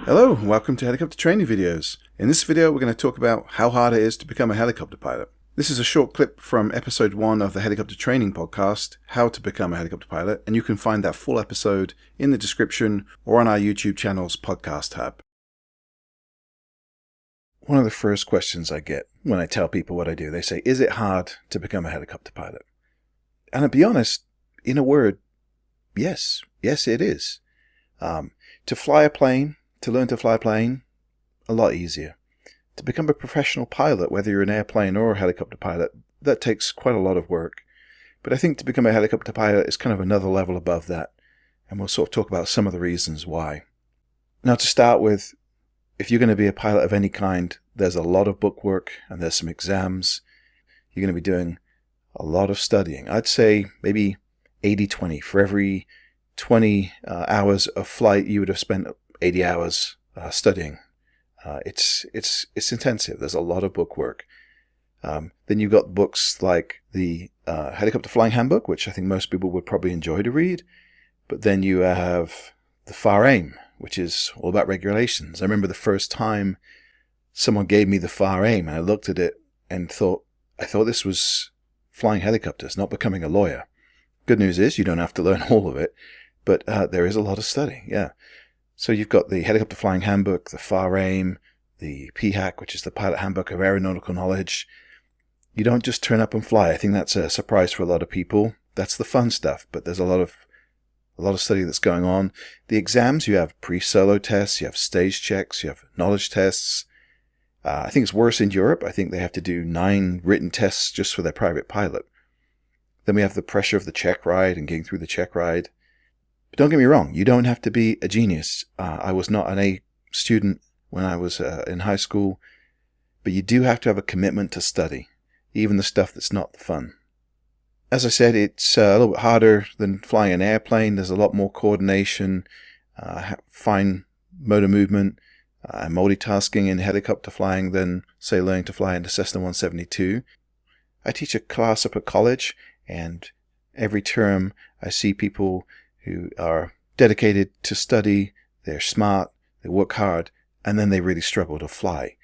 Hello, and welcome to Helicopter Training Videos. In this video we're going to talk about how hard it is to become a helicopter pilot. This is a short clip from episode 1 of the Helicopter Training podcast, How to Become a Helicopter Pilot, and you can find that full episode in the description or on our YouTube channel's podcast tab. One of the first questions I get when I tell people what I do, they say, is it hard to become a helicopter pilot? And to be honest, in a word, yes. Yes, it is. To fly a plane, to learn to fly a plane, a lot easier. To become a professional pilot, whether you're an airplane or a helicopter pilot, that takes quite a lot of work. But I think to become a helicopter pilot is kind of another level above that, and we'll sort of talk about some of the reasons why. Now, to start with, if you're going to be a pilot of any kind, there's a lot of book work and there's some exams. You're going to be doing a lot of studying. I'd say maybe 80-20. For every 20 hours of flight, you would have spent 80 hours studying. It's intensive. There's a lot of book work. Then you've got books like the Helicopter Flying Handbook, which I think most people would probably enjoy to read. But then you have the FAR AIM, which is all about regulations. I remember the first time someone gave me the FAR AIM, and I looked at it and I thought this was flying helicopters, not becoming a lawyer. Good news is you don't have to learn all of it, but there is a lot of studying, yeah. So you've got the Helicopter Flying Handbook, the FAR AIM, the PHAK, which is the Pilot Handbook of Aeronautical Knowledge. You don't just turn up and fly. I think that's a surprise for a lot of people. That's the fun stuff, but there's a lot of study that's going on. The exams, you have pre-solo tests, you have stage checks, you have knowledge tests. I think it's worse in Europe. I think they have to do 9 written tests just for their private pilot. Then we have the pressure of the check ride and getting through the check ride. But don't get me wrong, you don't have to be a genius. I was not an A student when I was in high school, but you do have to have a commitment to study, even the stuff that's not fun. As I said, it's a little bit harder than flying an airplane. There's a lot more coordination, fine motor movement, and multitasking in helicopter flying than, say, learning to fly in a Cessna 172. I teach a class up at college, and every term I see people who are dedicated to study, they're smart, they work hard, and then they really struggle to fly.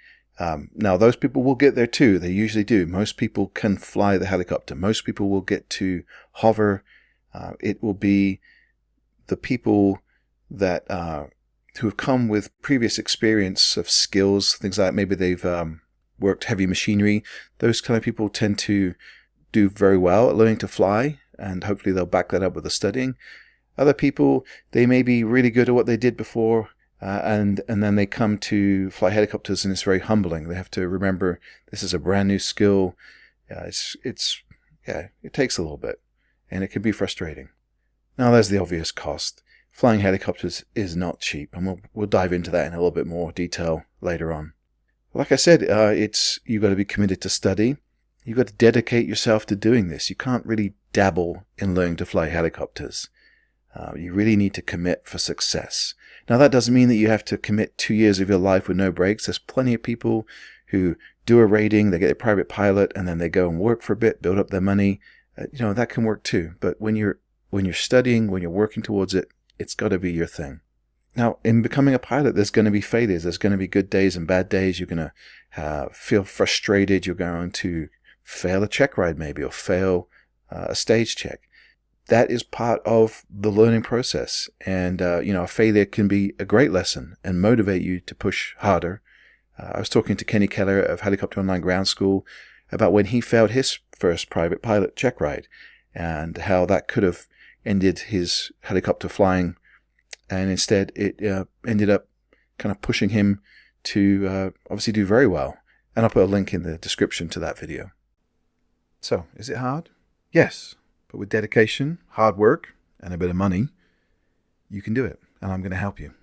Now, those people will get there too. They usually do. Most people can fly the helicopter. Most people will get to hover. It will be the people that who have come with previous experience of skills, things like maybe they've worked heavy machinery. Those kind of people tend to do very well at learning to fly, and hopefully they'll back that up with the studying. Other people, they may be really good at what they did before, and then they come to fly helicopters, and it's very humbling. They have to remember this is a brand new skill. It takes a little bit, and it can be frustrating. Now, there's the obvious cost. Flying helicopters is not cheap, and we'll dive into that in a little bit more detail later on. Like I said, you've got to be committed to study. You've got to dedicate yourself to doing this. You can't really dabble in learning to fly helicopters. You really need to commit for success. Now, that doesn't mean that you have to commit 2 years of your life with no breaks. There's plenty of people who do a rating, they get a private pilot, and then they go and work for a bit, build up their money. That can work too. But when you're studying, when you're working towards it, it's got to be your thing. Now, in becoming a pilot, there's going to be failures. There's going to be good days and bad days. You're going to feel frustrated. You're going to fail a check ride maybe, or fail a stage check. That is part of the learning process. And, a failure can be a great lesson and motivate you to push harder. I was talking to Kenny Keller of Helicopter Online Ground School about when he failed his first private pilot check ride and how that could have ended his helicopter flying. And instead, it ended up kind of pushing him to obviously do very well. And I'll put a link in the description to that video. So, is it hard? Yes. But with dedication, hard work, and a bit of money, you can do it, and I'm going to help you.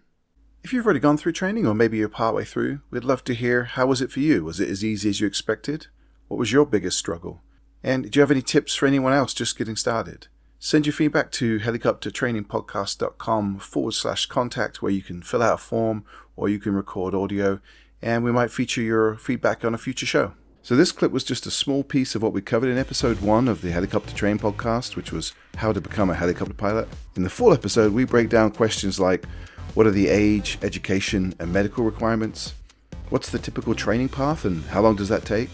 If you've already gone through training, or maybe you're partway through, we'd love to hear, how was it for you? Was it as easy as you expected? What was your biggest struggle? And do you have any tips for anyone else just getting started? Send your feedback to helicoptertrainingpodcast.com/contact, where you can fill out a form, or you can record audio, and we might feature your feedback on a future show. So this clip was just a small piece of what we covered in episode 1 of the Helicopter Train podcast, which was how to become a helicopter pilot. In the full episode, we break down questions like, What are the age, education, and medical requirements? What's the typical training path and how long does that take?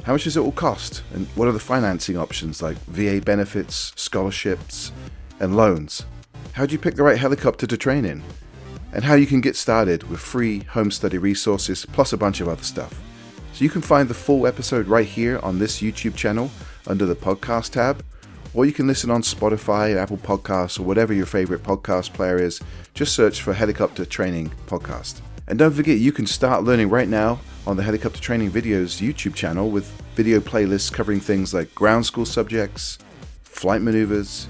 How much does it all cost? And what are the financing options like VA benefits, scholarships, and loans? How do you pick the right helicopter to train in? And how you can get started with free home study resources plus a bunch of other stuff. So you can find the full episode right here on this YouTube channel under the podcast tab, or you can listen on Spotify, Apple Podcasts, or whatever your favorite podcast player is. Just search for Helicopter Training Podcast. And don't forget, you can start learning right now on the Helicopter Training Videos YouTube channel with video playlists covering things like ground school subjects, flight maneuvers,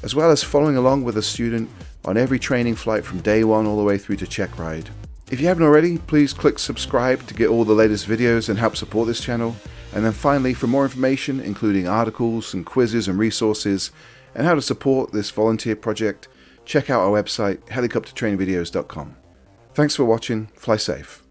as well as following along with a student on every training flight from day one all the way through to check ride. If you haven't already, please click subscribe to get all the latest videos and help support this channel. And then finally, for more information, including articles and quizzes and resources, and how to support this volunteer project, check out our website, helicoptertrainingvideos.com. Thanks for watching, fly safe.